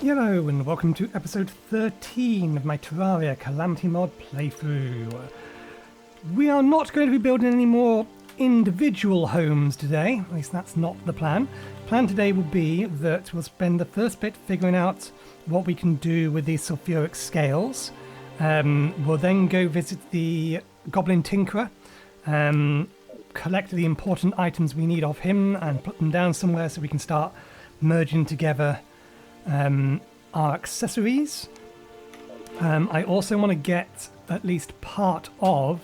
Hello and welcome to episode 13 of my Terraria Calamity mod playthrough. We are not going to be building any more individual homes today, at least that's not the plan. The plan today will be that we'll spend the first bit figuring out what we can do with these sulphuric scales. We'll then go visit the Goblin Tinkerer, collect the important items we need of him and put them down somewhere so we can start merging together our accessories. I also want to get at least part of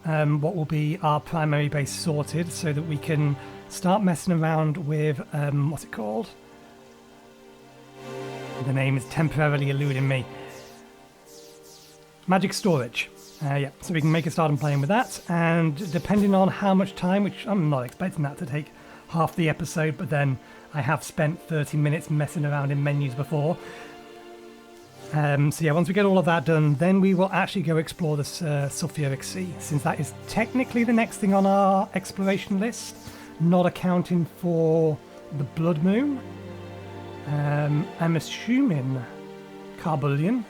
what will be our primary base sorted so that we can start messing around with, what's it called? The name is temporarily eluding me. Magic storage. Yeah, so we can make a start on playing with that, and depending on how much time, which I'm not expecting that to take half the episode, but then I have spent 30 minutes messing around in menus before. So yeah, once we get all of that done, then we will actually go explore this Sulphuric Sea, since that is technically the next thing on our exploration list, not accounting for the Blood Moon. I'm assuming Carbullion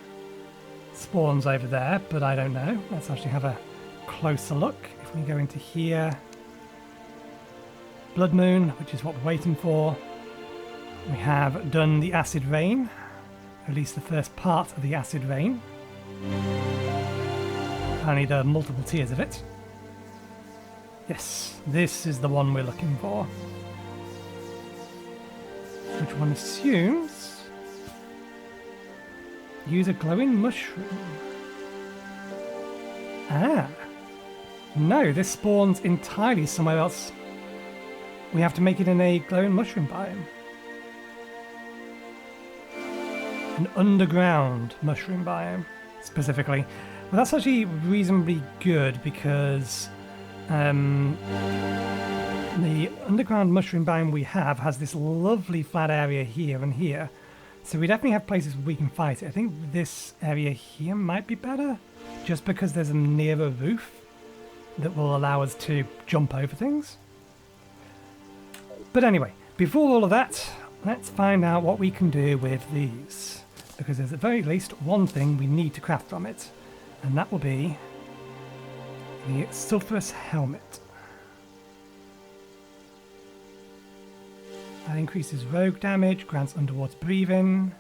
spawns over there, but I don't know. Let's actually have a closer look. If we go into here, Blood Moon, which is what we're waiting for. We have done the Acid Rain, at least the first part of the Acid Rain. Apparently there are multiple tiers of it. Yes, this is the one we're looking for. Which one assumes use a glowing mushroom. Ah, no, this spawns entirely somewhere else. We have to make it in a glowing mushroom biome. An underground mushroom biome, specifically. Well, that's actually reasonably good because the underground mushroom biome we have has this lovely flat area here and here. So we definitely have places where we can fight it. I think this area here might be better, just because there's a nearer roof that will allow us to jump over things. But anyway, before all of that, let's find out what we can do with these. Because there's at the very least one thing we need to craft from it, and that will be the Sulphurous Helmet. That increases rogue damage, grants underwater breathing.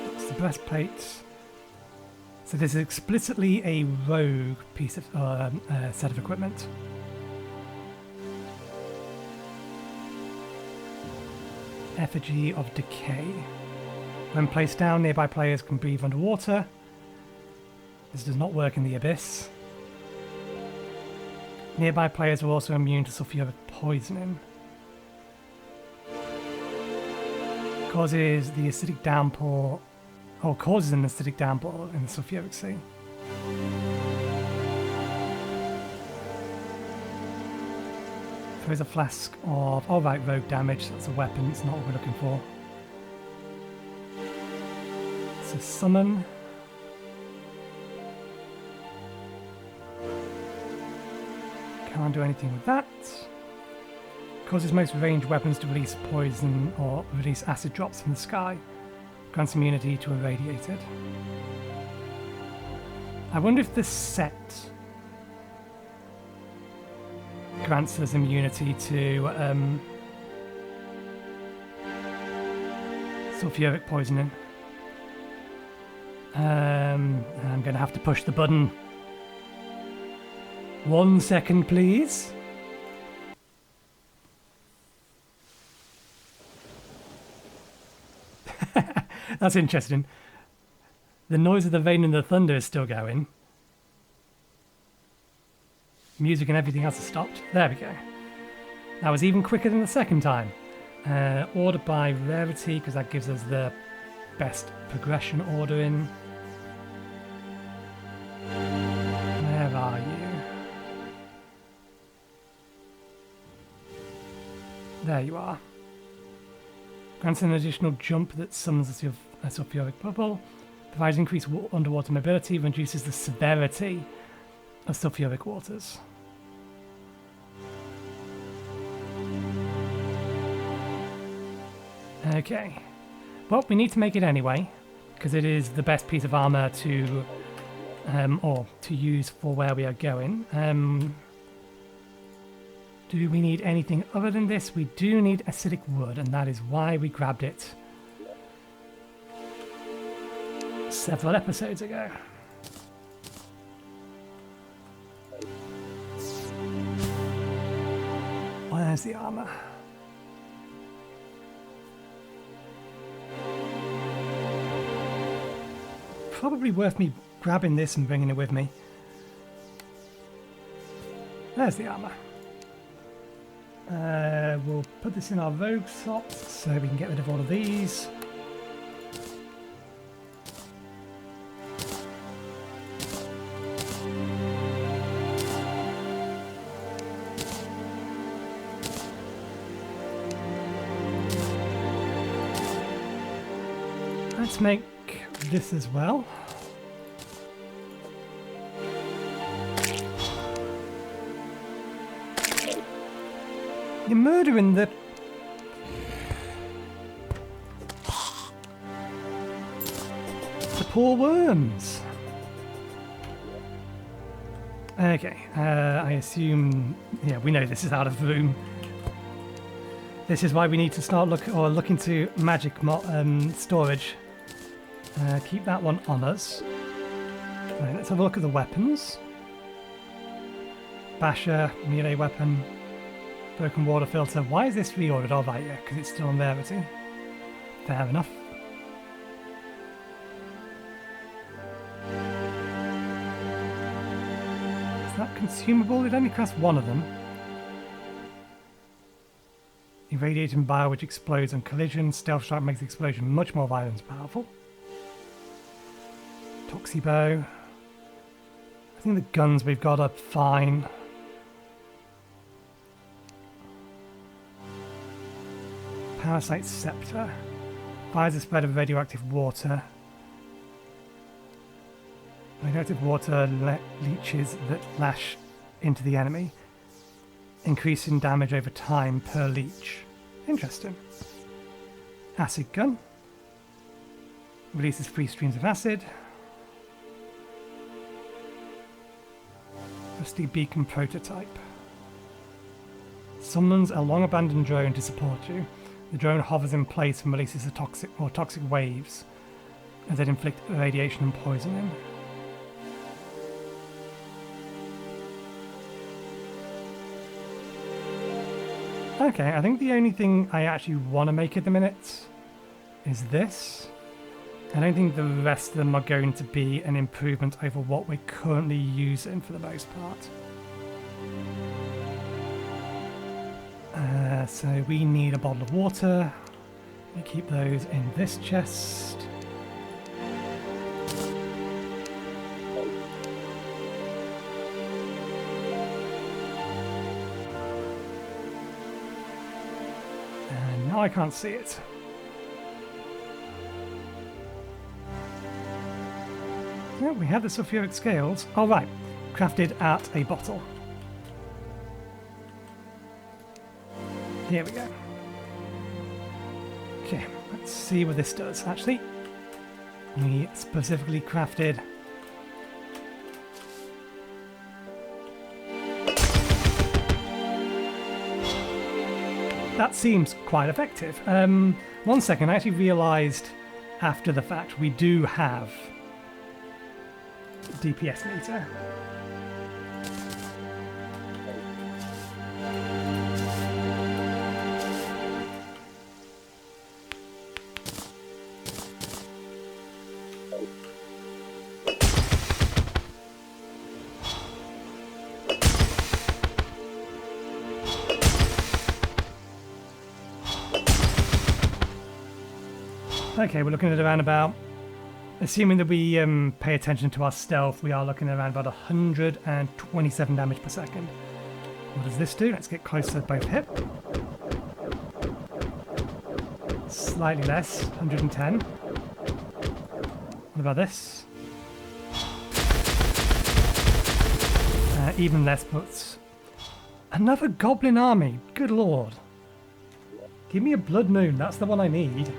That's the breastplate. So this is explicitly a rogue piece of set of equipment. Effigy of Decay. When placed down, nearby players can breathe underwater. This does not work in the Abyss. Nearby players are also immune to sulphuric poisoning. Causes the acidic downpour, or causes an acidic downpour in the Sulphuric Sea. Throws a flask of, alright, rogue damage, that's a weapon, it's not what we're looking for. So summon. Can't do anything with that. Causes most ranged weapons to release poison or release acid drops from the sky. Grants immunity to irradiated. I wonder if this set grants us immunity to sulphuric poisoning. I'm going to have to push the button. 1 second, please. That's interesting. The noise of the rain and the thunder is still going. Music and everything else has stopped. There we go. That was even quicker than the second time. Order by rarity, because that gives us the best progression ordering. Where are you? There you are. Grants an additional jump that summons a sulphuric bubble. Provides increased underwater mobility. Reduces the severity of sulphuric waters. Okay. Well, we need to make it anyway, because it is the best piece of armor to, or to use for where we are going. Do we need anything other than this? We do need acidic wood, and that is why we grabbed it several episodes ago. Where's the armor? Probably worth me grabbing this and bringing it with me. There's the armor. We'll put this in our rogue slots so we can get rid of all of these. Let's make this as well. You're murdering the poor worms. Okay, I assume, yeah, we know this is out of room. This is why we need to start look into magic storage. Keep that one on us. Right, let's have a look at the weapons. Basher, melee weapon. Broken water filter. Why is this reordered? Oh, right, yeah, because it's still on rarity. Fair enough. Is that consumable? It only costs one of them. Irradiating bile which explodes on collision. Stealth strike makes the explosion much more violent and powerful. Toxibow. I think the guns we've got are fine. Parasite Scepter. Fires the spread of radioactive water. Radioactive water leeches that lash into the enemy, increasing damage over time per leech. Interesting. Acid Gun. Releases 3 streams of acid. Rusty Beacon Prototype. Summons a long-abandoned drone to support you. The drone hovers in place and releases toxic waves that inflict radiation and poisoning. Okay, I think the only thing I actually want to make at the minute is this. I don't think the rest of them are going to be an improvement over what we're currently using for the most part. So we need a bottle of water. We keep those in this chest. And now I can't see it. Yeah, we have the sulphuric scales. Oh right, crafted at a bottle. Here we go. Okay, let's see what this does. Actually, we specifically crafted that seems quite effective. 1 second, I actually realised after the fact we do have DPS meter. Okay, we're looking at around about, assuming that we pay attention to our stealth, we are looking at around about 127 damage per second. What does this do? Let's get closer to both hip. Slightly less, 110. What about this? Even less, but another goblin army. Good lord. Give me a blood moon. That's the one I need.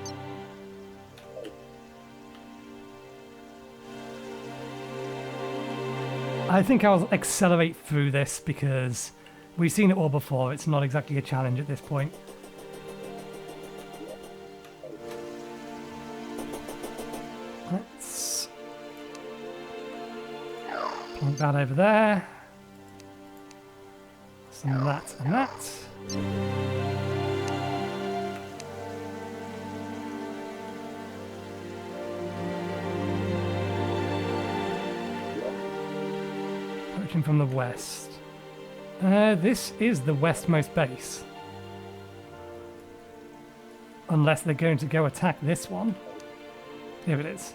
I think I'll accelerate through this because we've seen it all before. It's not exactly a challenge at this point. Let's plonk that over there. Some of that and that. Approaching from the west. This is the westmost base. Unless they're going to go attack this one. Here it is.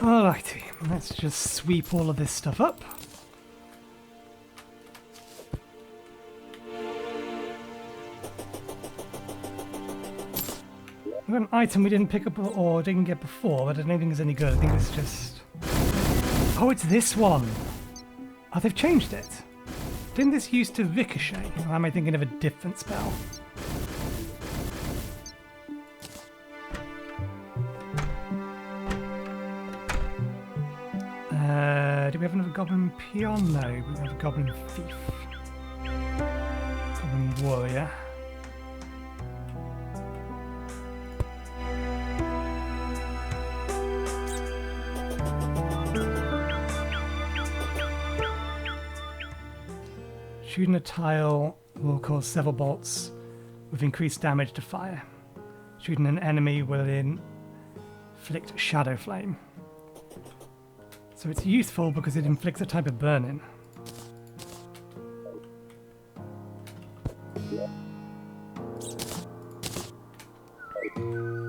Alrighty, let's just sweep all of this stuff up. We've got an item we didn't pick up or didn't get before, but I don't think it's any good. I think it's just... Oh, it's this one! Oh, they've changed it. Didn't this used to ricochet? Or am I thinking of a different spell? Do we have another goblin peon? No, we have a goblin thief. Goblin warrior. Shooting a tile will cause several bolts with increased damage to fire. Shooting an enemy will inflict shadow flame. So it's useful because it inflicts a type of burn-in.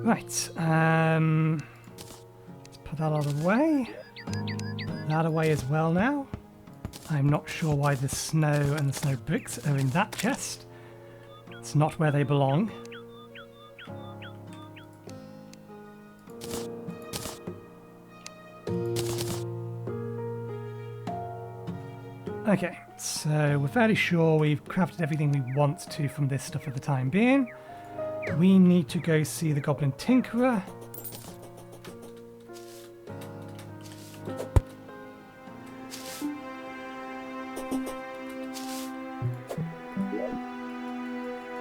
Right, let's put that out of the way. That away as well now. I'm not sure why the snow and the snow bricks are in that chest. It's not where they belong. Okay, so we're fairly sure we've crafted everything we want to from this stuff for the time being. We need to go see the Goblin Tinkerer.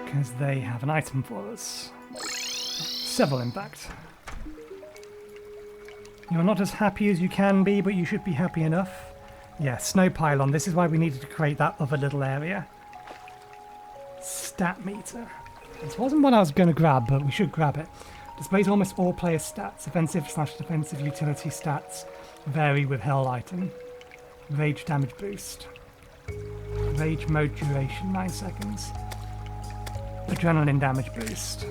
Because they have an item for us. Several, in fact. You're not as happy as you can be, but you should be happy enough. Yeah, snow pylon. This is why we needed to create that other little area. Stat meter. This wasn't one I was going to grab, but we should grab it. Displays almost all player stats. Offensive/defensive utility stats vary with hell item. Rage damage boost. Rage mode duration 9 seconds. Adrenaline damage boost.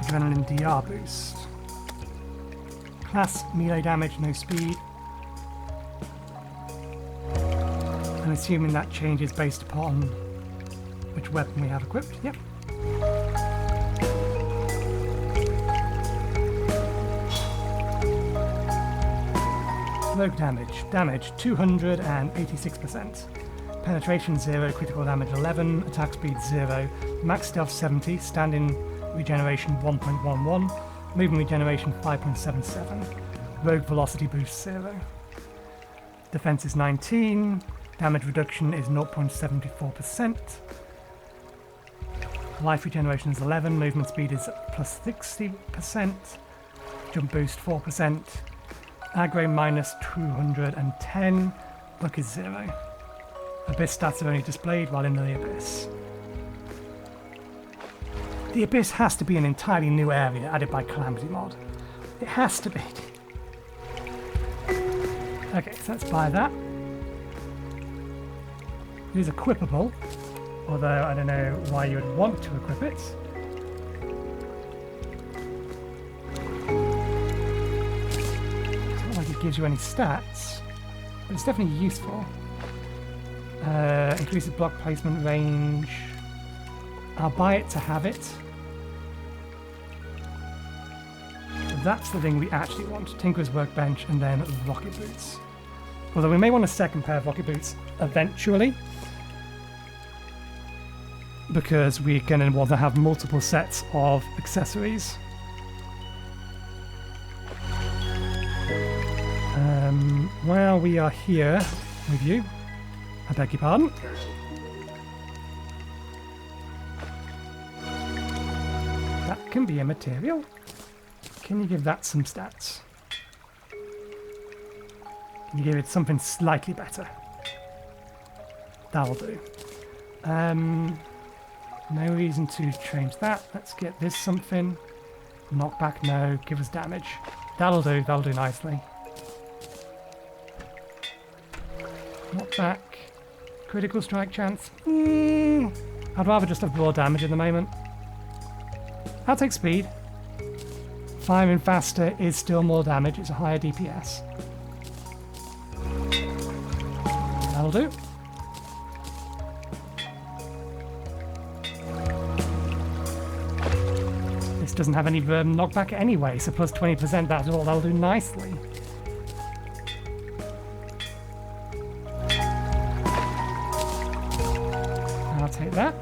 Adrenaline DR boost. Class, melee damage, no speed. I'm assuming that changes based upon which weapon we have equipped. Yep. Rogue damage. Damage 286%. Penetration 0, critical damage 11, attack speed 0, max stealth 70, standing regeneration 1.11. Movement regeneration 5.77. Rogue velocity boost 0. Defense is 19. Damage reduction is 0.74%. Life regeneration is 11. Movement speed is plus 60%. Jump boost 4%. Aggro minus 210. Luck is 0. Abyss stats are only displayed while in the Abyss. The Abyss has to be an entirely new area added by Calamity mod. It has to be. Okay, so let's buy that. It is equipable. Although I don't know why you would want to equip it. It's not like it gives you any stats, but it's definitely useful. Increases block placement range. I'll buy it to have it. That's the thing we actually want. Tinker's Workbench and then Rocket Boots. Although we may want a second pair of Rocket Boots eventually, because we're going to want to have multiple sets of accessories. While we are here with you, I beg your pardon. That can be a material. Can you give that some stats? Can you give it something slightly better? That'll do. No reason to change that. Let's get this something. Knockback, no. Give us damage. That'll do nicely. Knockback. Critical strike chance. I'd rather just have raw damage at the moment. I'll take speed. Firing faster is still more damage. It's a higher DPS. That'll do. This doesn't have any knockback anyway, so plus 20%, that'll do nicely. I'll take that.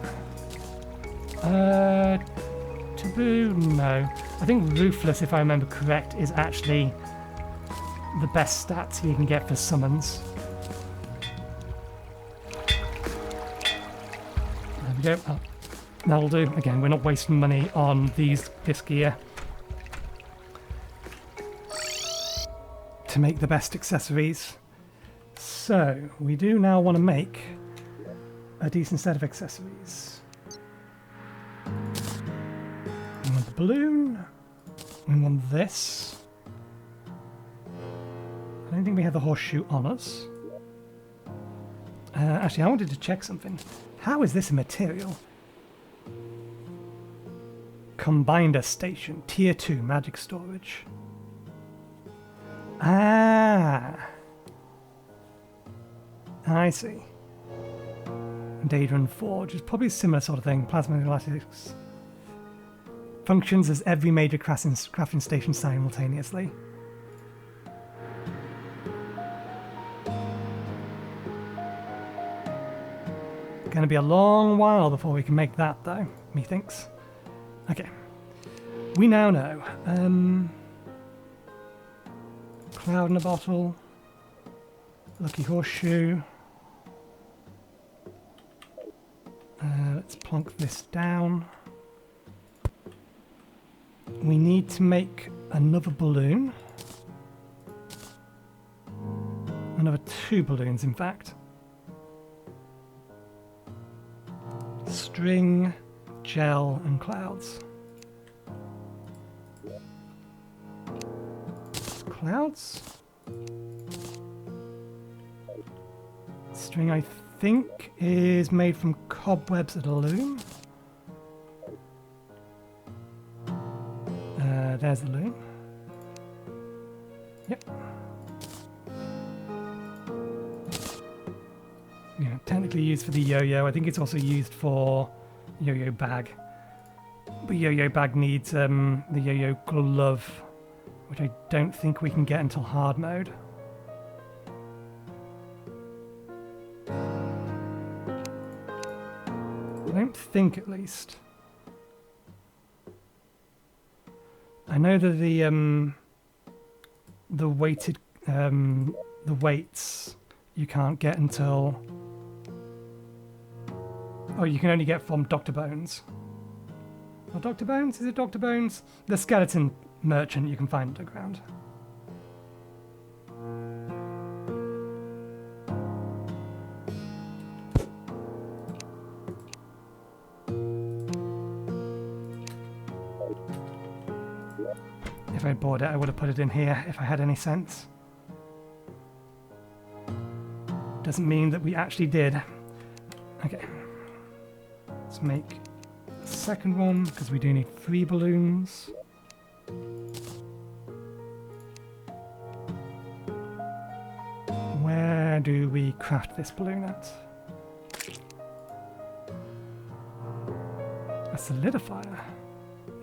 Taboo? No. I think Ruthless, if I remember correct, is actually the best stats you can get for summons. There we go. Oh, that'll do. Again, we're not wasting money on this gear to make the best accessories. So, we do now want to make a decent set of accessories. We want the balloon. We want this. I don't think we have the horseshoe on us. Actually, I wanted to check something. How is this a material? Combinder Station, Tier 2, Magic Storage. Ah! I see. Daedron Forge is probably a similar sort of thing. Plasma Galactics. Functions as every major crafting station simultaneously. Gonna be a long while before we can make that though, methinks. Okay. We now know. Cloud in a bottle. Lucky horseshoe. Let's plonk this down. We need to make another balloon. Another 2 balloons, in fact. String, gel, and clouds. Clouds? String, I think, is made from cobwebs at a loom. There's the loom. Yep. Yeah, technically used for the yo-yo. I think it's also used for yo-yo bag. But yo-yo bag needs the yo-yo glove, which I don't think we can get until hard mode. I don't think, at least. I know that the weighted the weights you can't get until. Oh, you can only get from Dr. Bones. Or Dr. Bones? Is it Dr. Bones? The skeleton merchant you can find underground. If I bought it, I would have put it in here if I had any sense. Doesn't mean that we actually did. Okay. Let's make a second one, because we do need 3 balloons. Where do we craft this balloon at? A solidifier.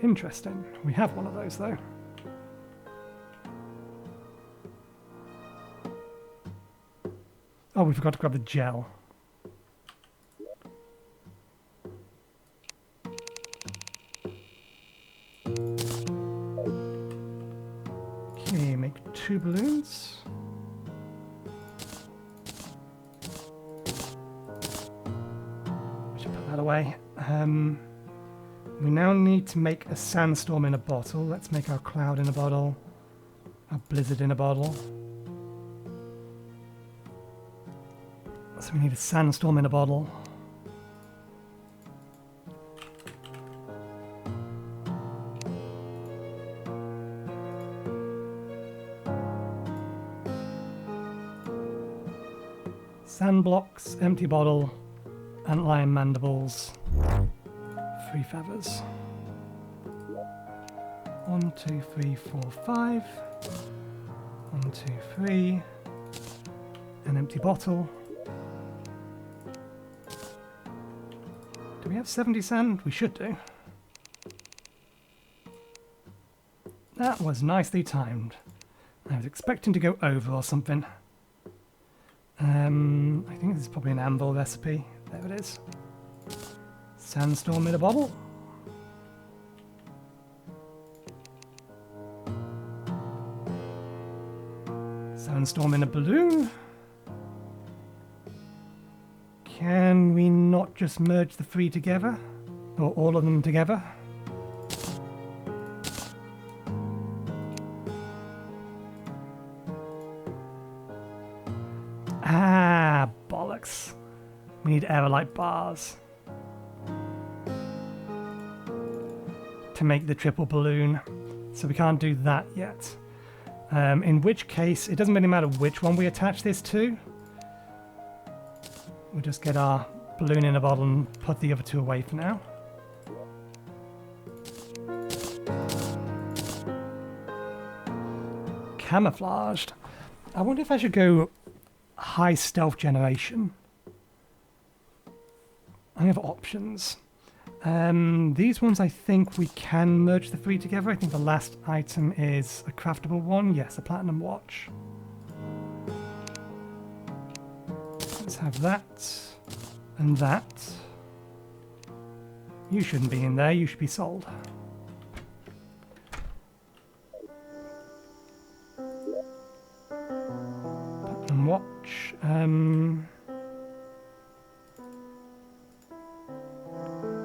Interesting. We have one of those though. Oh, we forgot to grab the gel. Okay, make 2 balloons. Should put that away. We now need to make a sandstorm in a bottle. Let's make our cloud in a bottle. Our blizzard in a bottle. So we need a sandstorm in a bottle. Sand blocks, empty bottle, antlion mandibles, 3 feathers. 1, 2, 3, 4, 5. 1, 2, 3. An empty bottle. Do we have 70 sand? We should do. That was nicely timed. I was expecting to go over or something. I think this is probably an anvil recipe. There it is. Sandstorm in a bottle. Sandstorm in a balloon. Can we not just merge the 3 together? Or all of them together? Ah, bollocks. We need aerolite bars to make the triple balloon. So we can't do that yet. In which case, it doesn't really matter which one we attach this to. We'll just get our balloon in a bottle and put the other 2 away for now. Camouflaged. I wonder if I should go high stealth generation. I have options. These ones I think we can merge the 3 together. I think the last item is a craftable one. Yes, a platinum watch. Let's have that and that. You shouldn't be in there, you should be sold. Platinum watch.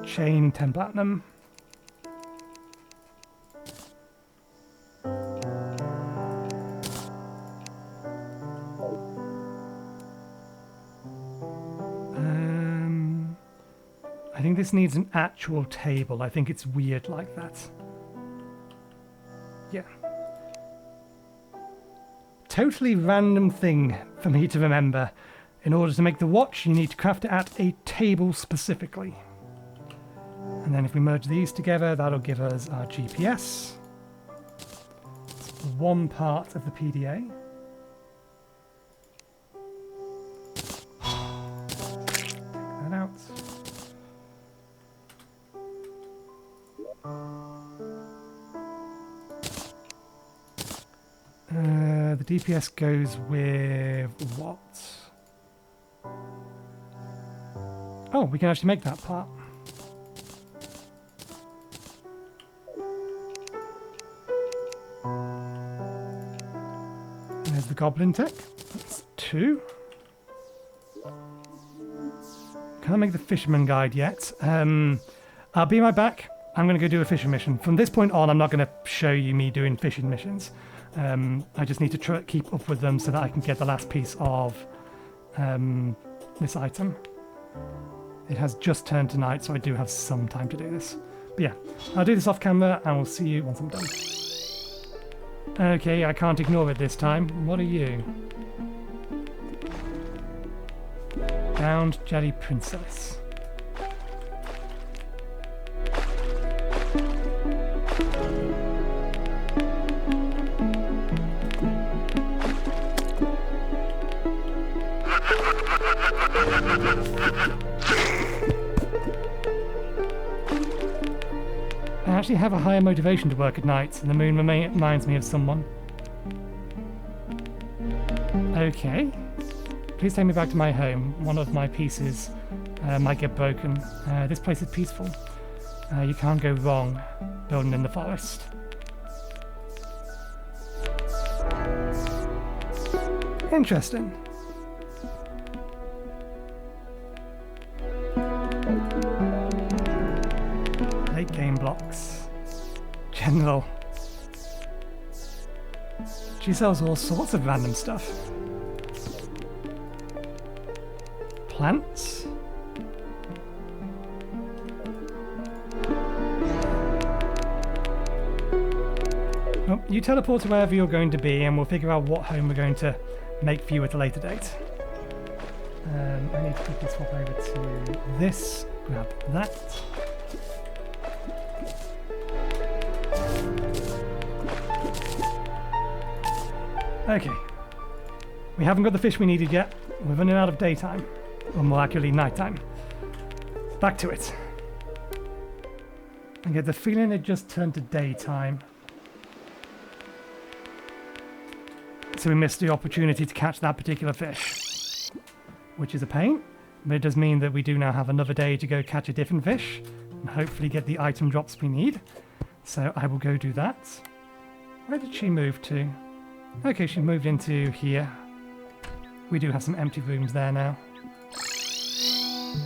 Chain 10 platinum. I think this needs an actual table. I think it's weird like that. Yeah. Totally random thing for me to remember. In order to make the watch, you need to craft it at a table specifically. And then if we merge these together, that'll give us our GPS. It's one part of the PDA. Take that out. The DPS goes with what? Oh, we can actually make that part. There's the goblin tech. That's 2. Can't make the fisherman guide yet. I'll be right back. I'm going to go do a fishing mission. From this point on, I'm not going to show you me doing fishing missions. I just need to keep up with them so that I can get the last piece of this item. It has just turned to night, so I do have some time to do this. But yeah, I'll do this off camera and we'll see you once I'm done. Okay, I can't ignore it this time. What are you? Downed Jelly Princess. I actually have a higher motivation to work at night, and the moon reminds me of someone. Okay. Please take me back to my home. One of my pieces might get broken. This place is peaceful. You can't go wrong building in the forest. Interesting. Late game blocks. General. She sells all sorts of random stuff. Plants. Well, you teleport to wherever you're going to be and we'll figure out what home we're going to make for you at a later date. I need to quickly swap over to this, grab that. Okay. We haven't got the fish we needed yet. We're running out of daytime. Or more accurately, nighttime. Back to it. I get the feeling it just turned to daytime. So we missed the opportunity to catch that particular fish. Which is a pain. But it does mean that we do now have another day to go catch a different fish. And hopefully get the item drops we need. So I will go do that. Where did she move to? Okay, she moved into here. We do have some empty rooms there now.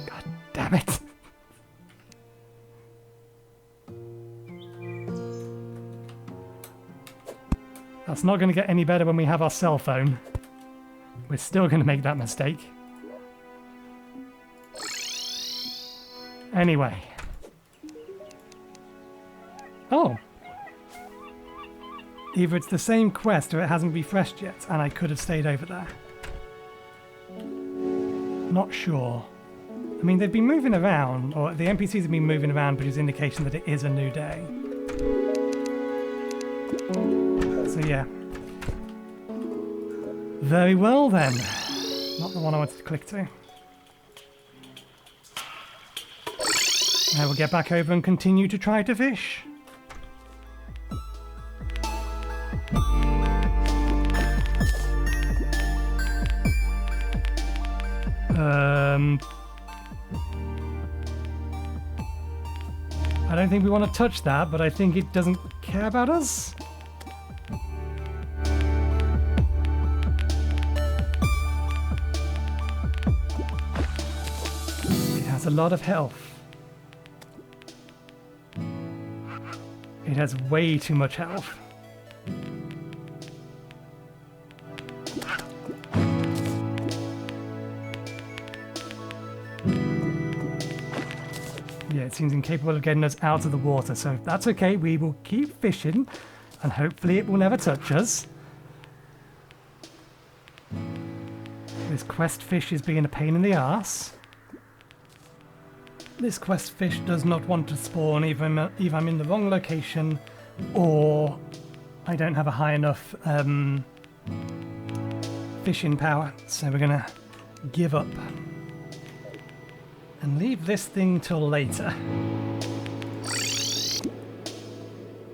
God damn it. That's not going to get any better when we have our cell phone. We're still going to make that mistake. Anyway. Oh. Either it's the same quest or it hasn't refreshed yet, and I could have stayed over there. Not sure. I mean, they've been moving around, or the NPCs have been moving around, which is indication that it is a new day. So yeah. Very well then. Not the one I wanted to click to. Now we'll get back over and continue to try to fish. I don't think we want to touch that, but I think it doesn't care about us. It has a lot of health. It has way too much health. Yeah, it seems incapable of getting us out of the water, so that's okay. We will keep fishing, and hopefully it will never touch us. This quest fish is being a pain in the arse. This quest fish does not want to spawn either I'm in the wrong location or I don't have a high enough fishing power, so we're gonna give up and leave this thing till later.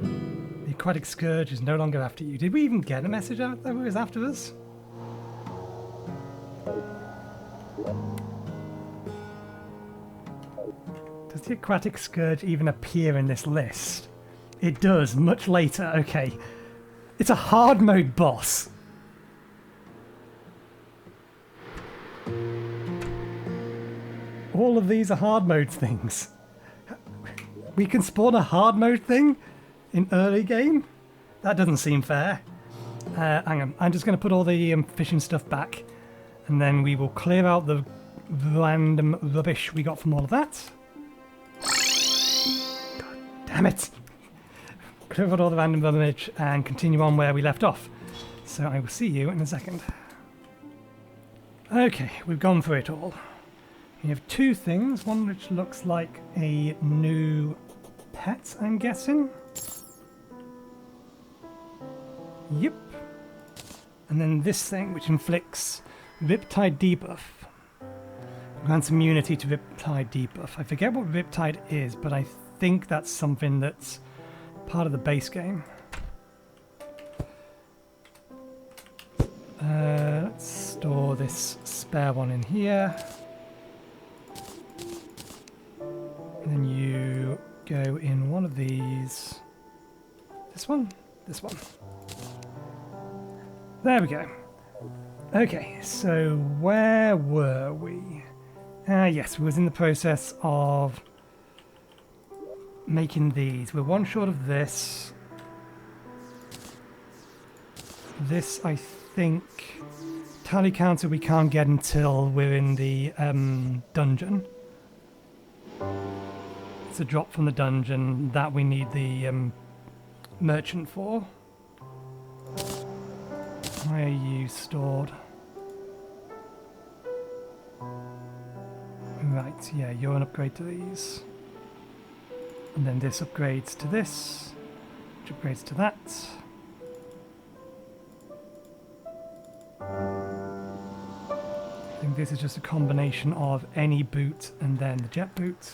The aquatic scourge is no longer after you. Did we even get a message out that it was after us? Does the aquatic scourge even appear in this list? It does, much later. Okay. It's a hard mode boss. All of these are hard mode things. We can spawn a hard mode thing in early game? That doesn't seem fair. Hang on, I'm just going to put all the fishing stuff back, and then we will clear out the random rubbish we got from all of that. God damn it! Clear out all the random rubbish and continue on where we left off. So I will see you in a second. Okay, we've gone through it all. We have two things, one which looks like a new pet, I'm guessing. Yep. And then this thing which inflicts Riptide debuff. Grants immunity to Riptide debuff. I forget what Riptide is, but I think that's something that's part of the base game. Let's store this spare one in here. And then you go in one of these. This one? This one. There we go. Okay, so where were we? Yes, we was in the process of making these. We're one short of this. This, I think, tally counter we can't get until we're in the dungeon. It's a drop from the dungeon that we need the merchant for. Why are you stored? Right, yeah, you're an upgrade to these. And then this upgrades to this, which upgrades to that. I think this is just a combination of any boot and then the jet boot.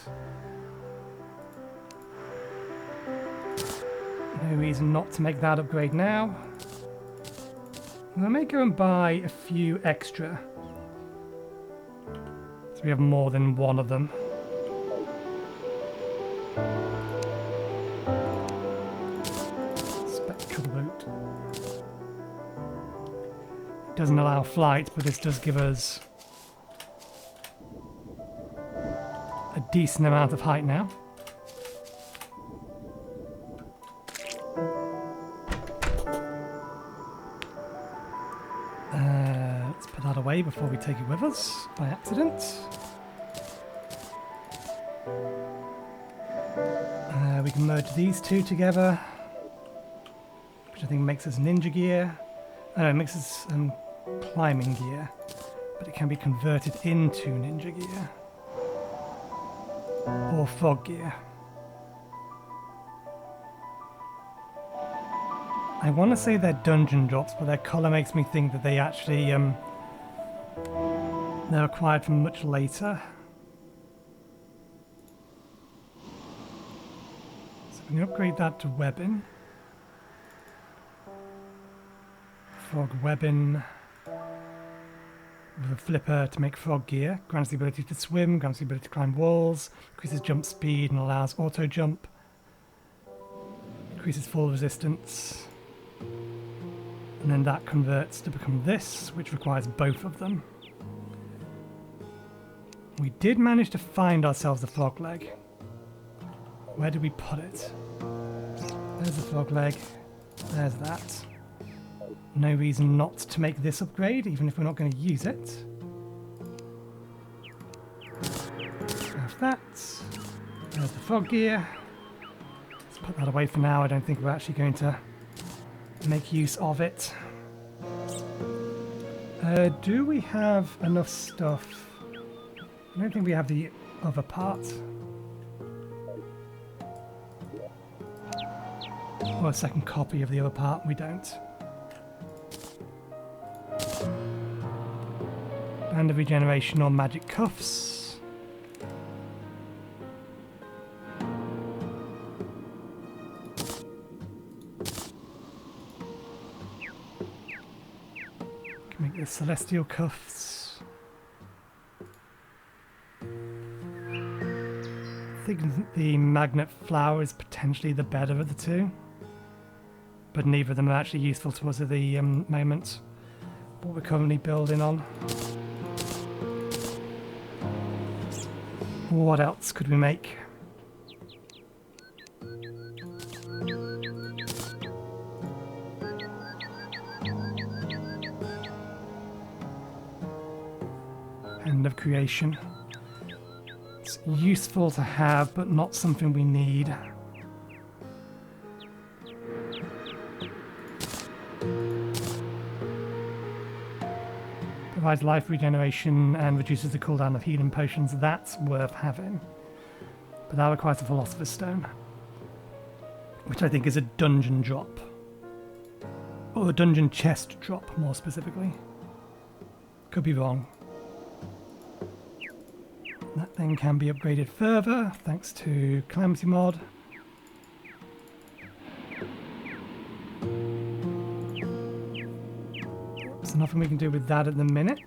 No reason not to make that upgrade now. I may go and buy a few extra. So we have more than one of them. Spectral boot. It doesn't allow flight, but this does give us a decent amount of height now. Let's put that away before we take it with us by accident. We can merge these two together, which I think makes us ninja gear. It makes us climbing gear, but it can be converted into ninja gear or frog gear. I want to say they're dungeon drops, but their colour makes me think that they actually they're acquired from much later. So we can upgrade that to webbing. Frog webbing with a flipper to make frog gear. Grants the ability to swim, grants the ability to climb walls, increases jump speed and allows auto jump. Increases fall resistance. And then that converts to become this, which requires both of them. We did manage to find ourselves a frog leg. Where did we put it? There's the frog leg. There's that. No reason not to make this upgrade, even if we're not going to use it. Have that. There's the frog gear. Let's put that away for now. I don't think we're actually going to make use of it. Do we have enough stuff? I don't think we have the other part. Or a second copy of the other part. We don't. Band of regeneration or magic cuffs. Can make the celestial cuffs. I think the magnet flower is potentially the better of the two, but neither of them are actually useful to us at the moment. What we're currently building on. What else could we make? End of creation. It's useful to have, but not something we need. Provides life regeneration and reduces the cooldown of healing potions. That's worth having. But that requires a Philosopher's Stone, which I think is a dungeon drop. Or a dungeon chest drop, more specifically. Could be wrong. That then can be upgraded further thanks to Calamity mod. There's nothing we can do with that at the minute.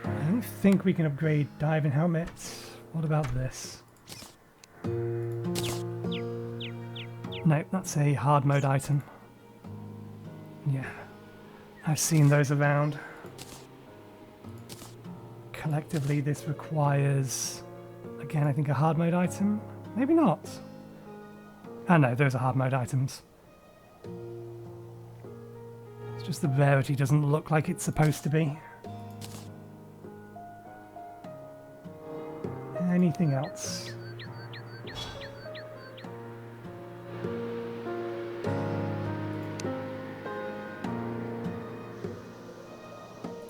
I don't think we can upgrade diving helmets. What about this? No, that's a hard mode item. Yeah, I've seen those around. Collectively, this requires, again, I think a hard mode item. Maybe not. Ah, no, those are hard mode items. It's just the rarity doesn't look like it's supposed to be. Anything else?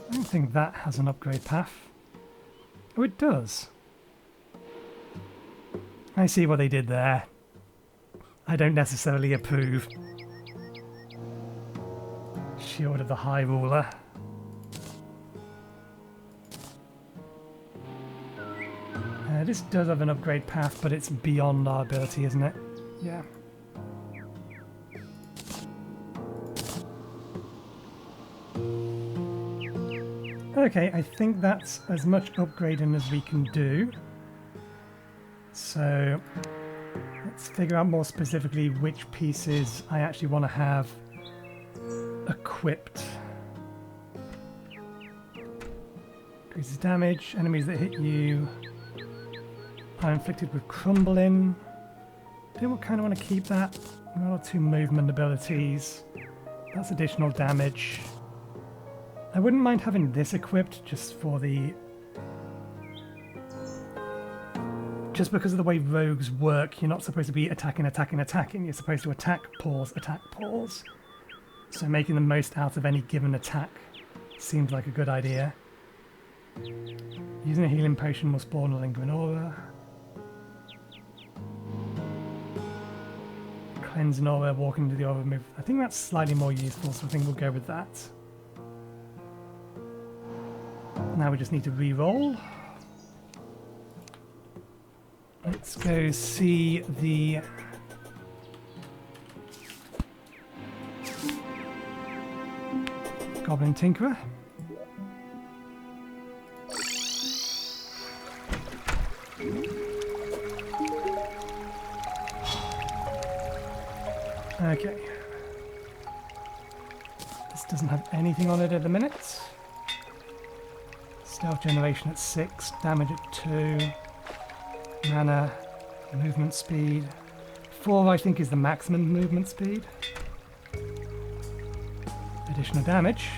I don't think that has an upgrade path. Oh, it does. I see what they did there. I don't necessarily approve. Shield of the High Ruler. This does have an upgrade path, but it's beyond our ability, isn't it? Yeah. Okay, I think that's as much upgrading as we can do. So let's figure out more specifically which pieces I actually want to have equipped. Increases damage, enemies that hit you are inflicted with crumbling. Do kind of want to keep that. 1 or 2 movement abilities. That's additional damage. I wouldn't mind having this equipped just for the... Just because of the way rogues work, you're not supposed to be attacking. You're supposed to attack, pause. So making the most out of any given attack seems like a good idea. Using a healing potion will spawn a lingering aura. Cleansing aura, walking into the aura move. I think that's slightly more useful, so I think we'll go with that. Now we just need to re-roll. Let's go see the Goblin Tinkerer. Okay. This doesn't have anything on it at the minute. Stealth generation at 6, damage at 2, mana, movement speed. 4 I think is the maximum movement speed. Additional damage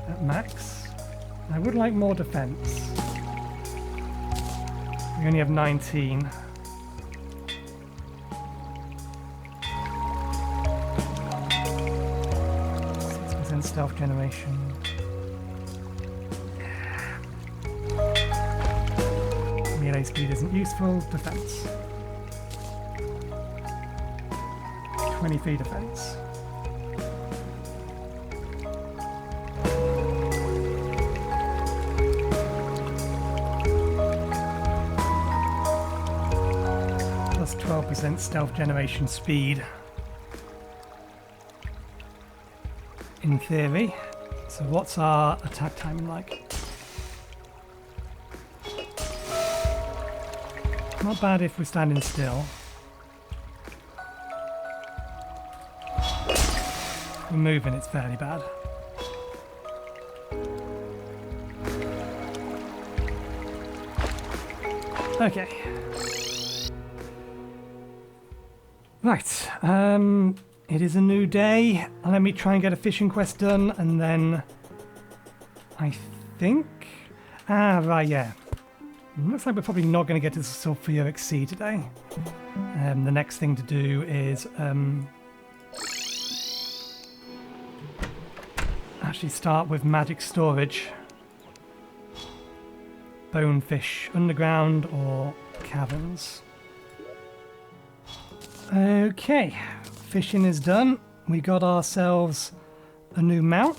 at max. I would like more defense. We only have 19. Stealth generation. Melee speed isn't useful. Defense. 23 defense. Plus 12% stealth generation speed. In theory. So what's our attack timing like? Not bad if we're standing still. If we're moving, it's fairly bad. Okay. Right. It is a new day. Let me try and get a fishing quest done, and then I think... Ah, right, yeah. Looks like we're probably not going to get to the Sulphuric Sea today. The next thing to do is actually start with magic storage. Bonefish underground or caverns. Okay. fishing is done. We got ourselves a new mount.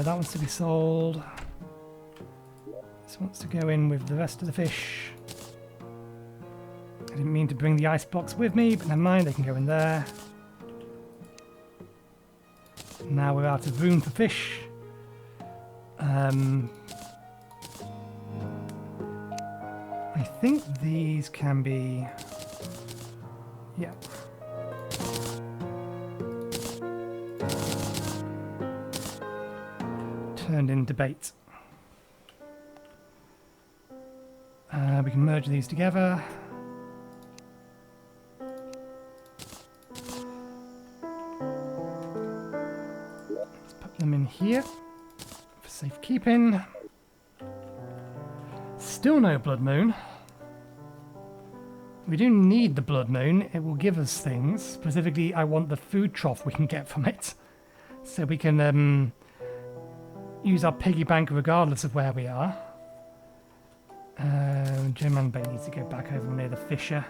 That wants to be sold. This wants to go in with the rest of the fish. I didn't mean to bring the icebox with me, but never mind, they can go in there. Now we're out of room for fish. I think these can be... yeah. Turned into bait. We can merge these together. Let's put them in here for safekeeping. Still no blood moon. We do need the blood moon. It will give us things. Specifically, I want the food trough we can get from it, so we can use our piggy bank regardless of where we are. Jim and Ben needs to go back over near the fisher.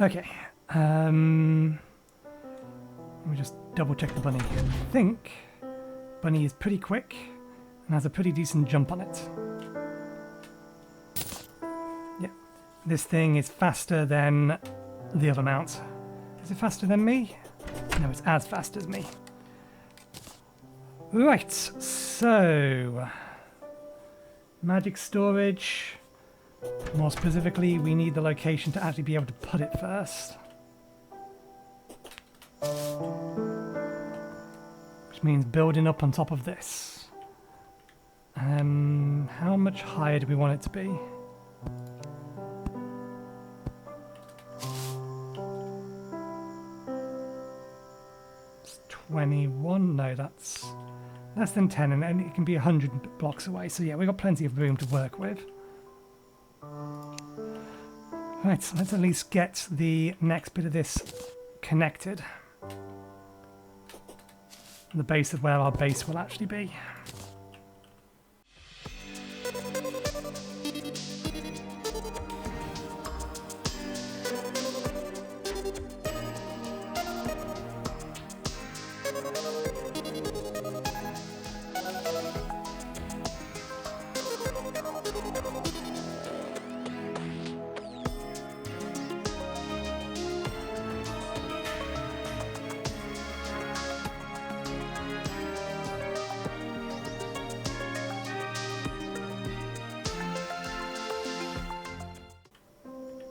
Okay. Let me just double check the bunny. I think bunny is pretty quick and has a pretty decent jump on it. Yeah, this thing is faster than the other mount. Is it faster than me? No, it's as fast as me. Right, so magic storage. More specifically, we need the location to actually be able to put it first. Which means building up on top of this. How much higher do we want it to be? It's 21? No, that's less than 10, and it can be 100 blocks away. So yeah, we've got plenty of room to work with. Right, so let's at least get the next bit of this connected. The base of where our base will actually be.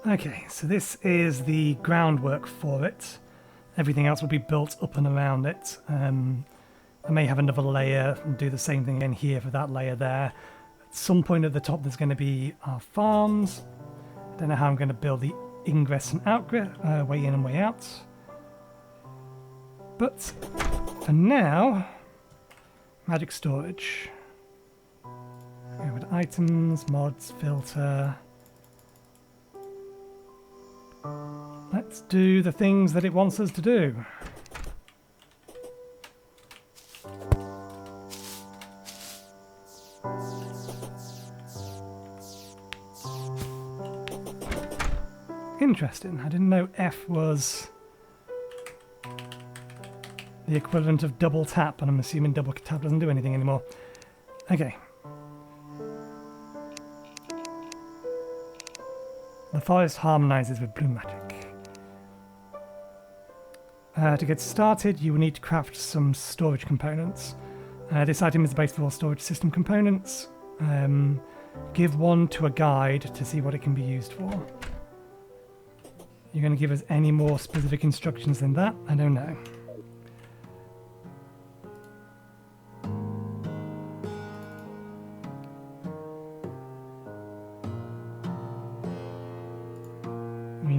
Okay, so this is the groundwork for it. Everything else will be built up and around it. I may have another layer and do the same thing again here for that layer there. At some point at the top there's going to be our farms. I don't know how I'm going to build the ingress and outgress, way in and way out. But for now, magic storage. Go with items, mods, filter. Let's do the things that it wants us to do. Interesting. I didn't know F was the equivalent of double tap, and I'm assuming double tap doesn't do anything anymore. Okay. The forest harmonizes with blue magic. To get started, you will need to craft some storage components. This item is the base for all storage system components. Give one to a guide to see what it can be used for. You're going to give us any more specific instructions than that? I don't know. We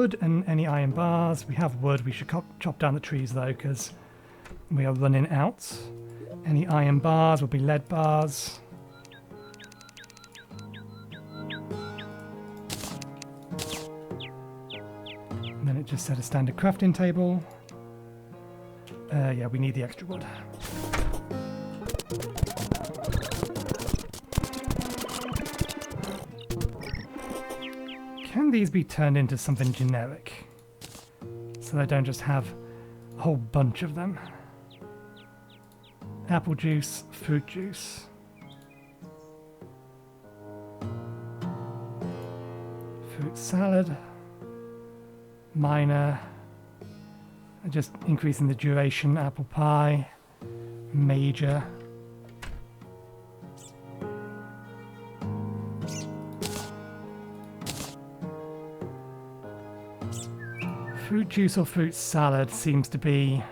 wood and any iron bars. We have wood. We should chop down the trees though, because we are running out. Any iron bars will be lead bars. And then it just said a standard crafting table. Yeah, we need the extra wood. Can these be turned into something generic? So they don't just have a whole bunch of them. Apple juice, fruit juice. Fruit salad. Minor. Just increasing the duration. Apple pie. Major. Fruit juice or fruit salad seems to be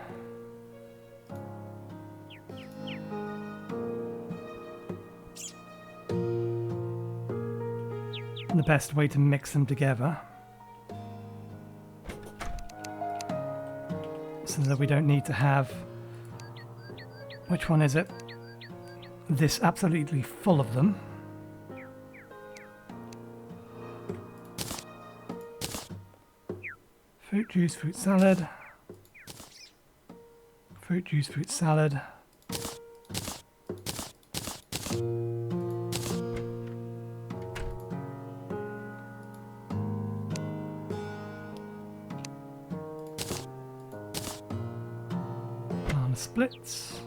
the best way to mix them together so that we don't need to have, which one is it? This absolutely full of them. Fruit juice, fruit salad. Fruit juice, fruit salad. Banana splits.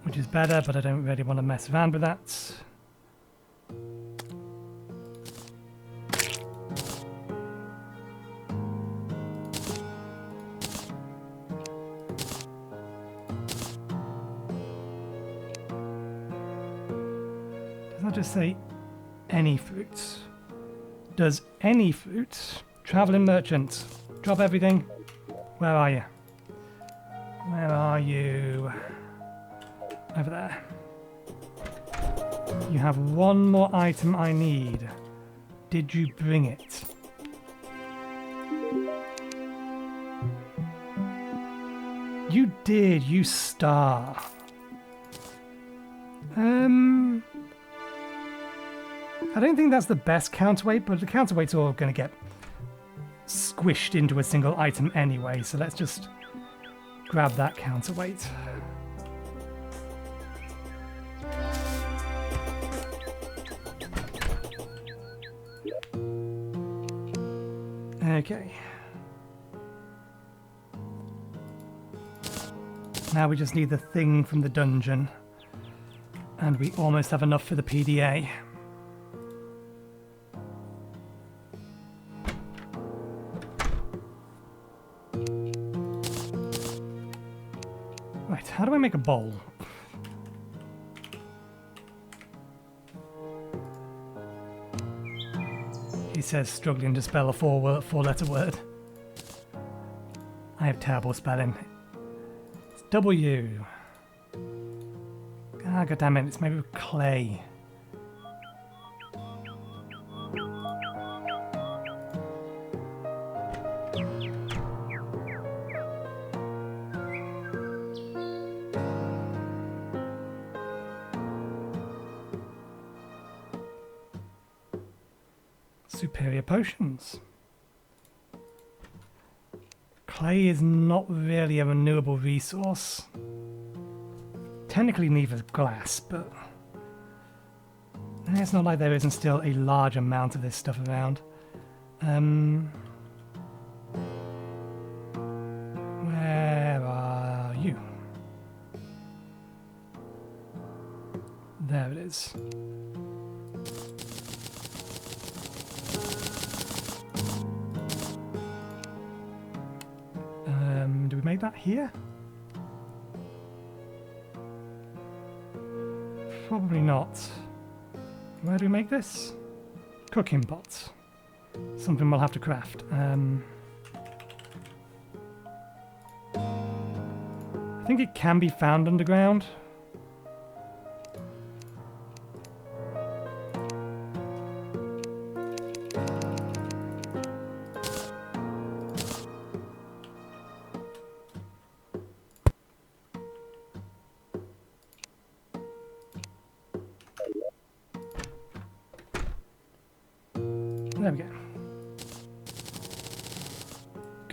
Which is better, but I don't really want to mess around with that. Just say any fruits. Does any fruits? Traveling merchant. Drop everything. Where are you? Where are you? Over there. You have one more item I need. Did you bring it? You did, you star. I don't think that's the best counterweight, but the counterweights are all going to get squished into a single item anyway, so let's just grab that counterweight. Okay. Now we just need the thing from the dungeon, and we almost have enough for the PDA. Right, how do I make a bowl? He says, struggling to spell a four-letter word. I have terrible spelling. It's W. Ah, goddammit, it's made with clay. Superior potions. Clay is not really a renewable resource. Technically neither is glass, but it's not like there isn't still a large amount of this stuff around. Where are you? There it is. Do we make that here? Probably not. Where do we make this? Cooking pots. Something we'll have to craft. I think it can be found underground.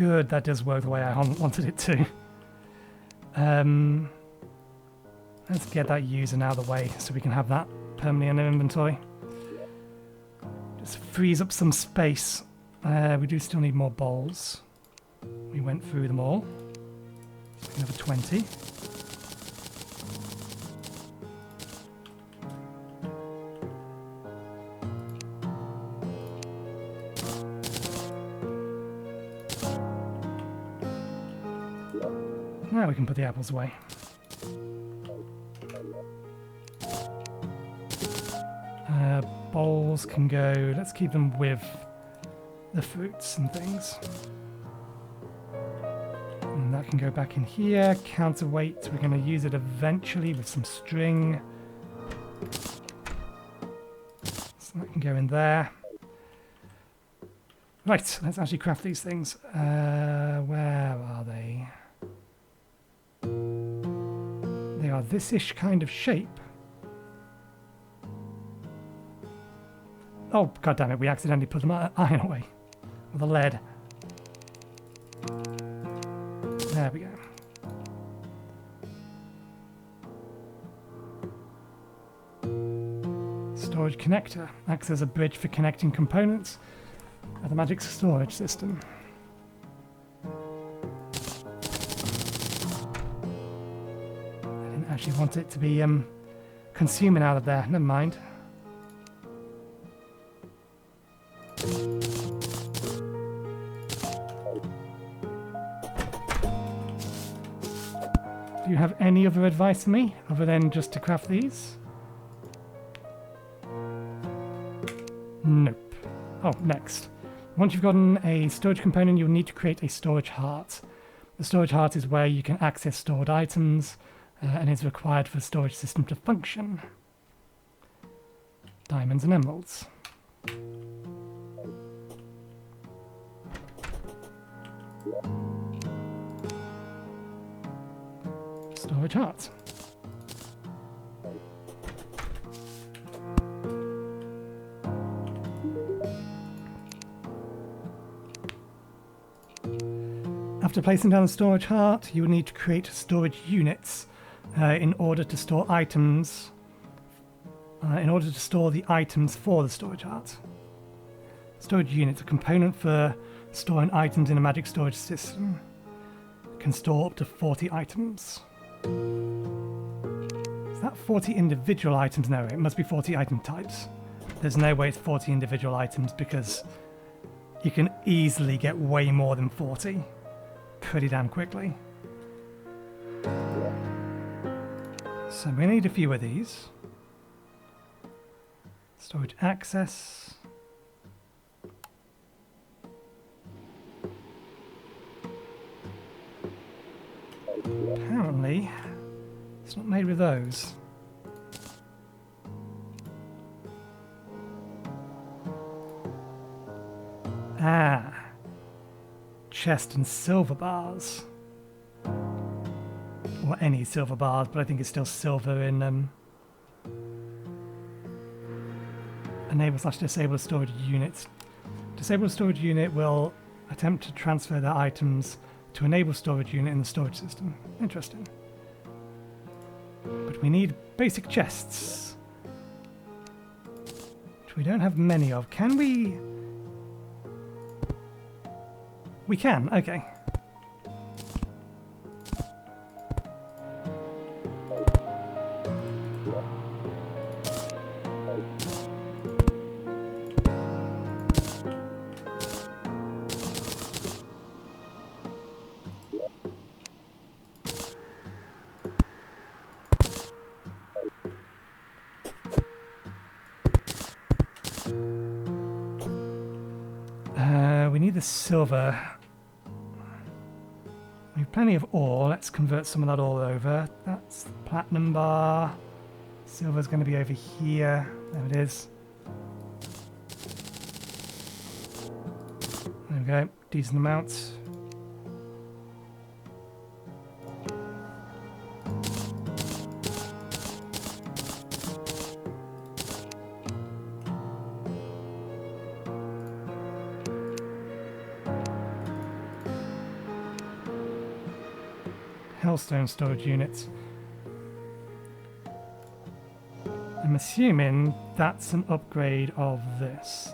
Good, that does work the way I wanted it to. Let's get that user out of the way so we can have that permanently in our inventory. Just frees up some space. We do still need more bowls. We went through them all. So we can have a 20. Now we can put the apples away. Bowls can go, let's keep them with the fruits and things. And that can go back in here. Counterweight, we're going to use it eventually with some string. So that can go in there. Right, let's actually craft these things. Where are they? They are this-ish kind of shape. Oh, god damn it, we accidentally put the iron away. Or the lead. There we go. Storage connector. Acts as a bridge for connecting components of the magic storage system. I didn't actually want it to be consuming out of there. Never mind. Do you have any other advice for me other than just to craft these? Nope. Oh, next. Once you've gotten a storage component, you'll need to create a storage heart. The storage heart is where you can access stored items and is required for the storage system to function. Diamonds and emeralds. Storage heart. After placing down the storage heart, you will need to create storage units in order to store items. In order to store the items for the storage heart. Storage units, a component for storing items in a magic storage system, can store up to 40 items. Is that 40 individual items? No, it must be 40 item types. There's no way it's 40 individual items because you can easily get way more than 40 pretty damn quickly. So we need a few of these. Storage access. Apparently, it's not made with those. Ah. Chest and silver bars. Or any silver bars, but I think it's still silver in enable/disable storage units. Disable storage unit will attempt to transfer their items to enable storage unit in the storage system. Interesting. But we need basic chests, which we don't have many of. Can we? We can, okay. We need the silver. We have plenty of ore. Let's convert some of that ore over. That's the platinum bar. Silver's going to be over here. There it is. There we go. Decent amount. Hellstone storage unit. I'm assuming that's an upgrade of this.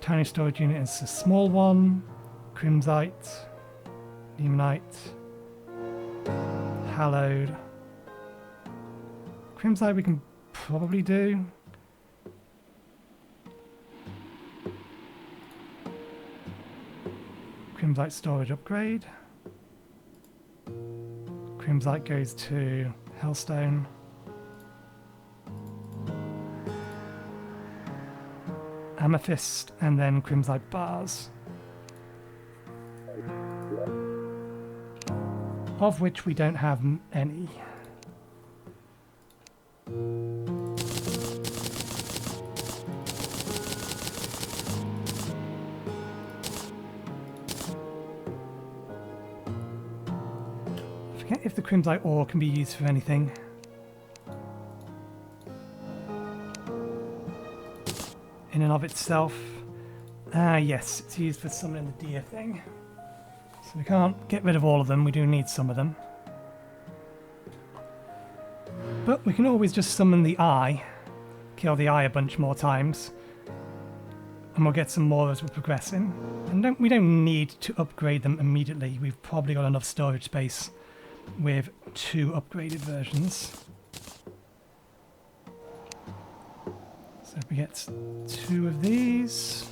Tiny storage unit is a small one. Crimsite, Demonite, Hallowed. Crimsite we can probably do. Crimsite storage upgrade. Crimsite goes to Hellstone. Amethyst and then Crimsite bars. Of which we don't have any. I forget if the Crimsite ore can be used for anything. In and of itself. Yes, it's used for summoning the deer thing. So we can't get rid of all of them, we do need some of them. But we can always just summon the eye, kill the eye a bunch more times, and we'll get some more as we're progressing. And we don't need to upgrade them immediately, we've probably got enough storage space with 2 upgraded versions. So if we get 2 of these,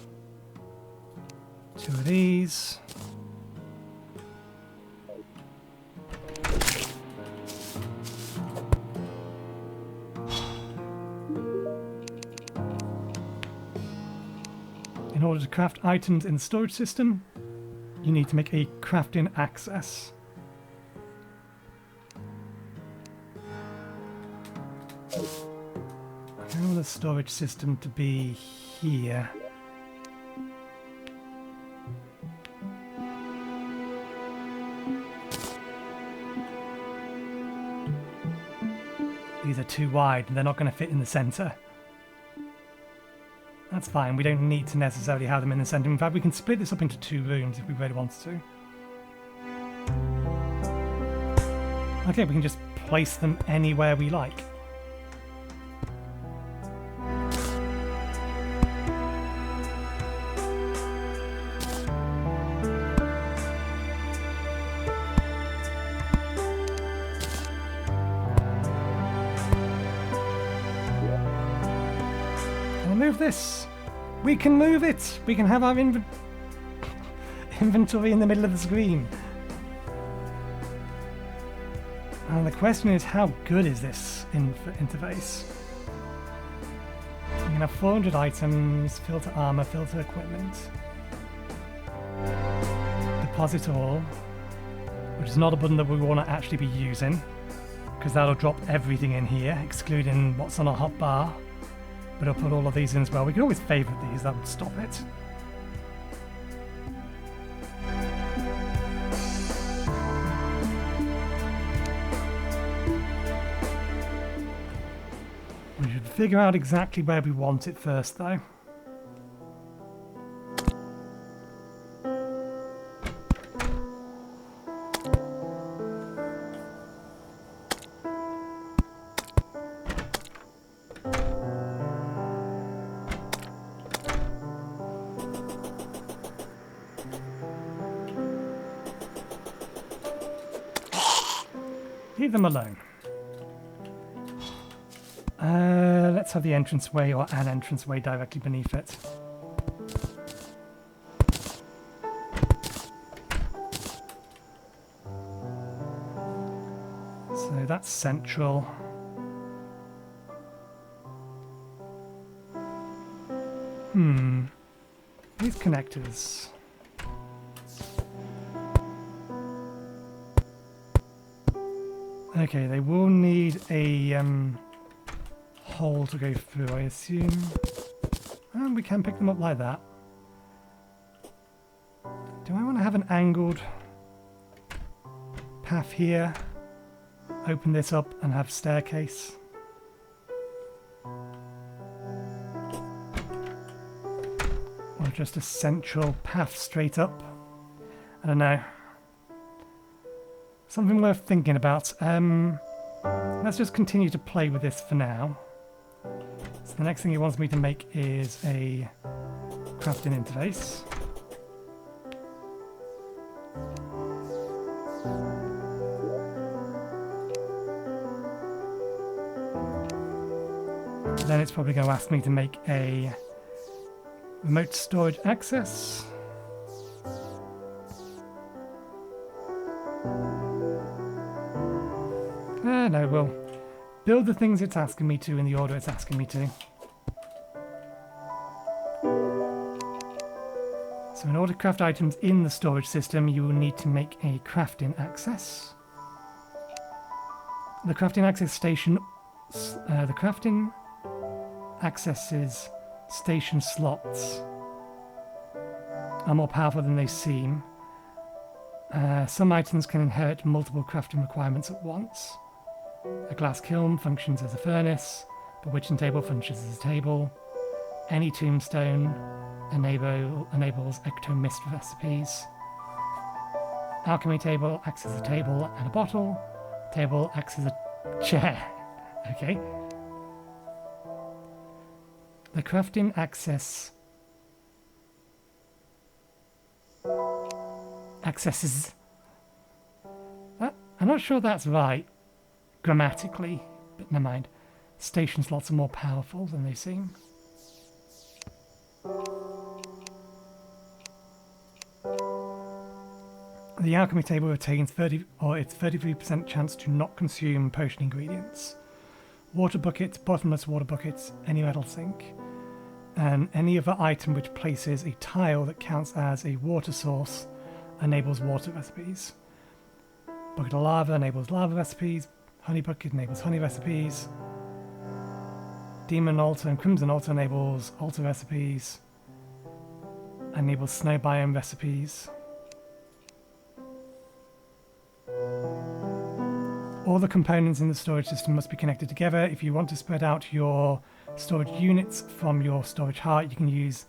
2 of these. In order to craft items in the storage system, you need to make a crafting access. I want the storage system to be here. These are too wide and they're not going to fit in the centre. That's fine, we don't need to necessarily have them in the centre. In fact, we can split this up into 2 rooms if we really wanted to. Okay, we can just place them anywhere we like. Move this. We can move it. We can have our inventory in the middle of the screen. And the question is, how good is this interface? You can have 400 items, filter armor, filter equipment, deposit all, which is not a button that we want to actually be using, because that'll drop everything in here, excluding what's on our hotbar. But I'll put all of these in as well. We can always favourite these, that would stop it. We should figure out exactly where we want it first, though. Leave them alone. Let's have the entranceway or an entranceway directly beneath it. So that's central. These connectors. Okay, they will need a hole to go through, I assume. And we can pick them up like that. Do I want to have an angled path here? Open this up and have staircase? Or just a central path straight up? I don't know. Something worth thinking about. Let's just continue to play with this for now. So the next thing he wants me to make is a crafting interface. Then it's probably going to ask me to make a remote storage access. No, we'll build the things it's asking me to in the order it's asking me to. So in order to craft items in the storage system, you will need to make a crafting access. The crafting access station, the crafting accesses station slots are more powerful than they seem. Some items can inherit multiple crafting requirements at once. A glass kiln functions as a furnace, a bewitching table functions as a table. Any tombstone enables ectomist recipes. Alchemy table acts as a table and a bottle. Table acts as a chair. Okay. The crafting accesses I'm not sure that's right grammatically, but never mind. Station slots are more powerful than they seem. The alchemy table retains 33% chance to not consume potion ingredients. Water buckets, bottomless water buckets, any metal sink, and any other item which places a tile that counts as a water source enables water recipes. Bucket of lava enables lava recipes. Honey bucket enables honey recipes. Demon altar and crimson altar enables altar recipes. Enables snow biome recipes. All the components in the storage system must be connected together. If you want to spread out your storage units from your storage heart, you can use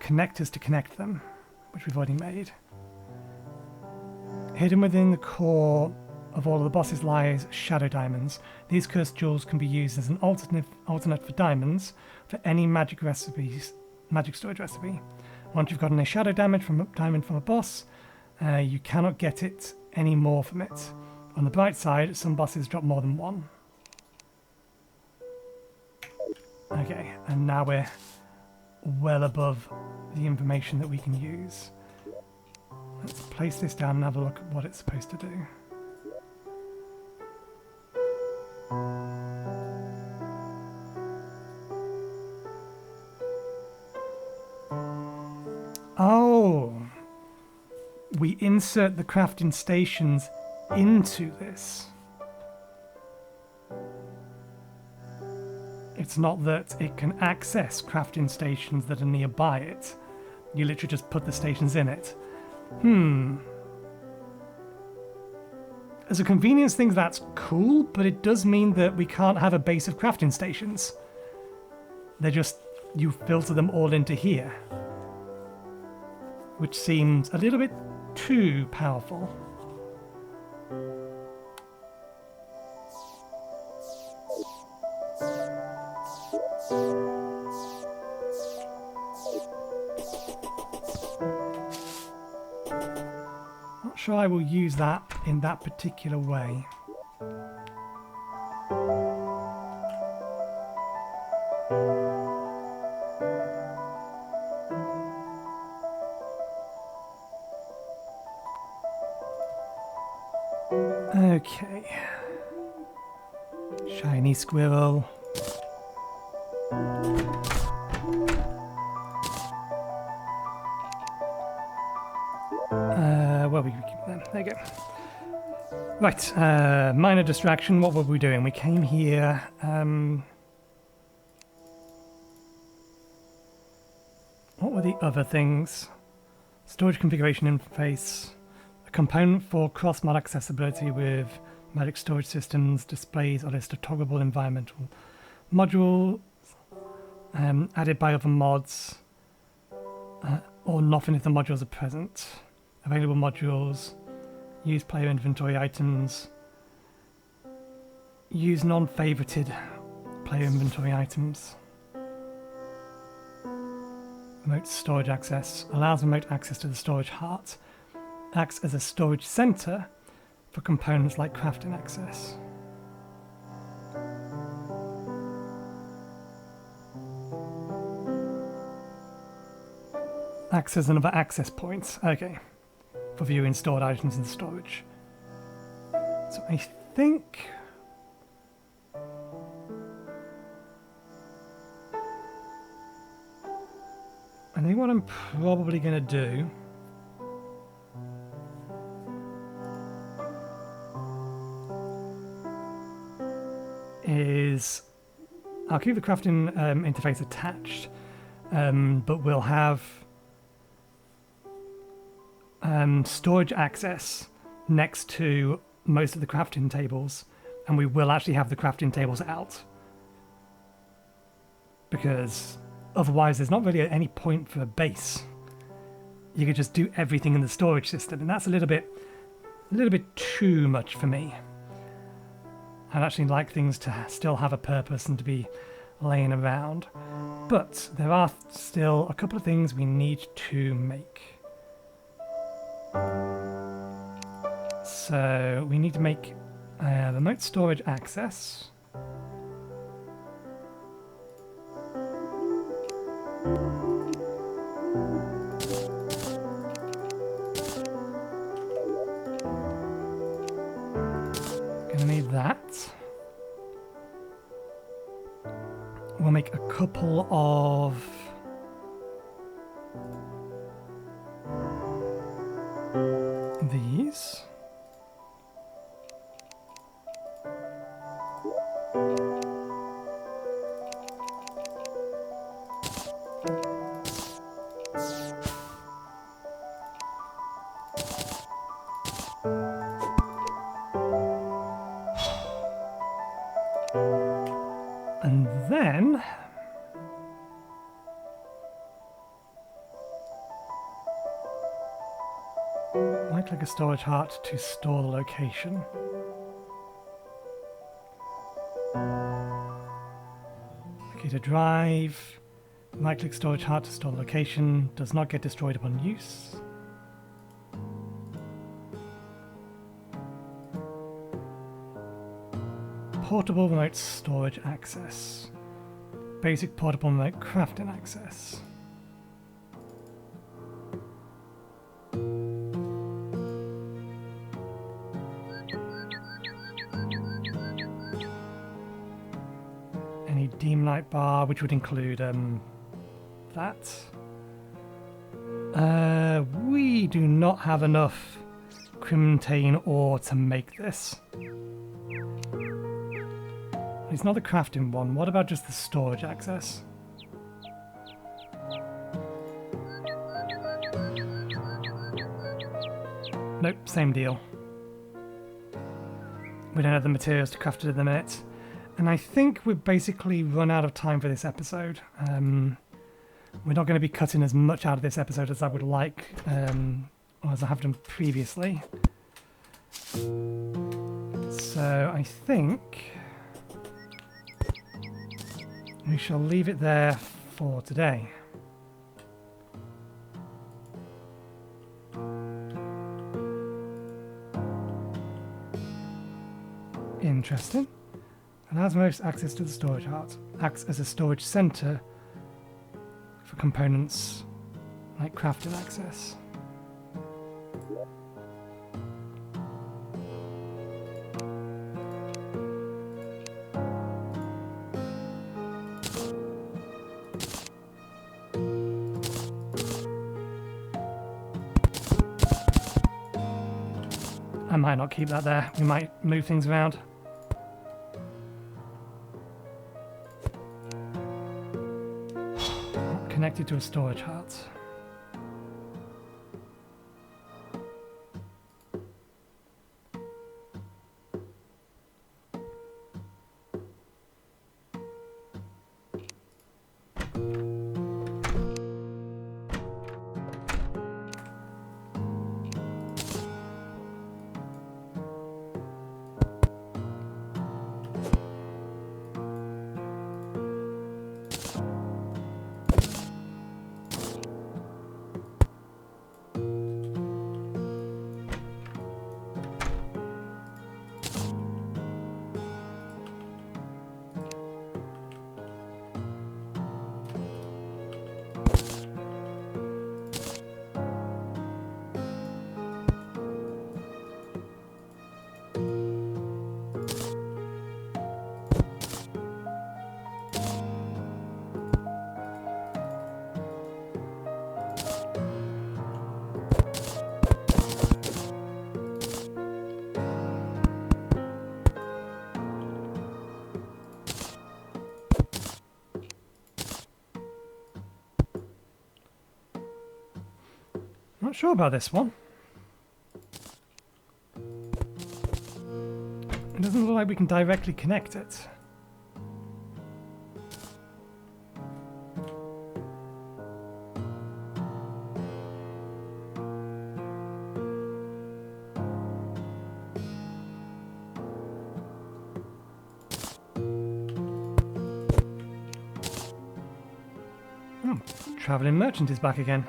connectors to connect them, which we've already made. Hidden within the core of all of the bosses lies shadow diamonds. These cursed jewels can be used as an alternate for diamonds for any magic storage recipe. Once you've gotten a shadow diamond from a boss, you cannot get it any more from it. On the bright side, some bosses drop more than one. Okay, and now we're well above the information that we can use. Let's place this down and have a look at what it's supposed to do. Oh! We insert the crafting stations into this. It's not that it can access crafting stations that are nearby it. You literally just put the stations in it. As a convenience thing, that's cool, but it does mean that we can't have a base of crafting stations. They're just, you filter them all into here. Which seems a little bit too powerful. Not sure I will use that in that particular way. Okay. Shiny squirrel. Well, we can keep them. There you go. Right, minor distraction. What were we doing? We came here. What were the other things? Storage configuration interface. A component for cross-mod accessibility with magic storage systems displays a list of toggleable environmental modules added by other mods or nothing if the modules are present. Available modules use player inventory items, use non-favorited player inventory items. Remote storage access allows remote access to the storage heart. Acts as a storage center for components like crafting access. Acts as another access point. Okay. For viewing stored items in storage. So I think what I'm probably going to do is I'll keep the crafting interface attached, but we'll have storage access next to most of the crafting tables, and we will actually have the crafting tables out, because otherwise there's not really any point for a base. You could just do everything in the storage system, and that's a little bit too much for me. I'd actually like things to still have a purpose and to be laying around, but there are still a couple of things we need to make. So we need to make remote storage access. Gonna need that. We'll make a couple of these. And then right click a storage heart to store the location. Okay, to drive, right click storage heart to store the location, does not get destroyed upon use. Portable remote storage access. Basic portable remote crafting access. Any dim light bar, which would include that. We do not have enough crimtane ore to make this. It's not the crafting one. What about just the storage access? Nope, same deal. We don't have the materials to craft it at the minute. And I think we've basically run out of time for this episode. We're not going to be cutting as much out of this episode as I would like, or as I have done previously. So I think we shall leave it there for today. Interesting. Allows most access to the storage heart. Acts as a storage center for components like crafting access. I might not keep that there. We might move things around. Connected to a storage heart. Not sure about this one. It doesn't look like we can directly connect it. Oh, travelling merchant is back again.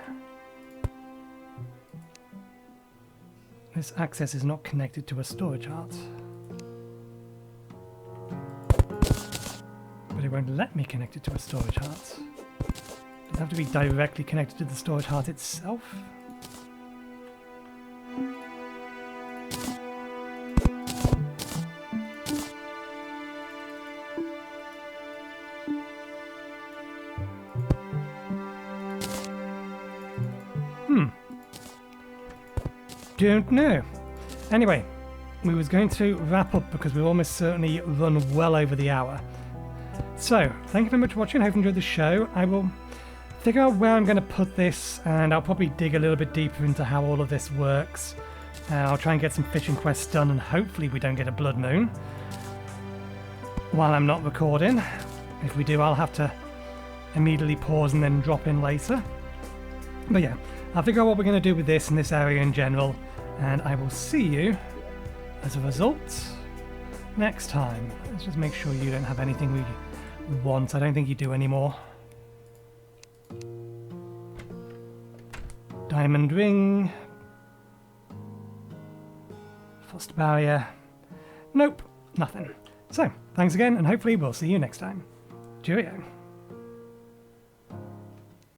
This access is not connected to a storage heart. But it won't let me connect it to a storage heart. Does it have to be directly connected to the storage heart itself? Don't know. Anyway, we was going to wrap up because we've almost certainly run well over the hour. So, thank you very much for watching. I hope you enjoyed the show. I will figure out where I'm going to put this, and I'll probably dig a little bit deeper into how all of this works. I'll try and get some fishing quests done, and hopefully we don't get a blood moon while I'm not recording. If we do, I'll have to immediately pause and then drop in later. But yeah, I'll figure out what we're going to do with this and this area in general, and I will see you as a result next time. Let's just make sure you don't have anything we want. I don't think you do anymore. Diamond ring. Frost barrier. Nope, nothing. So, thanks again, and hopefully we'll see you next time. Cheerio.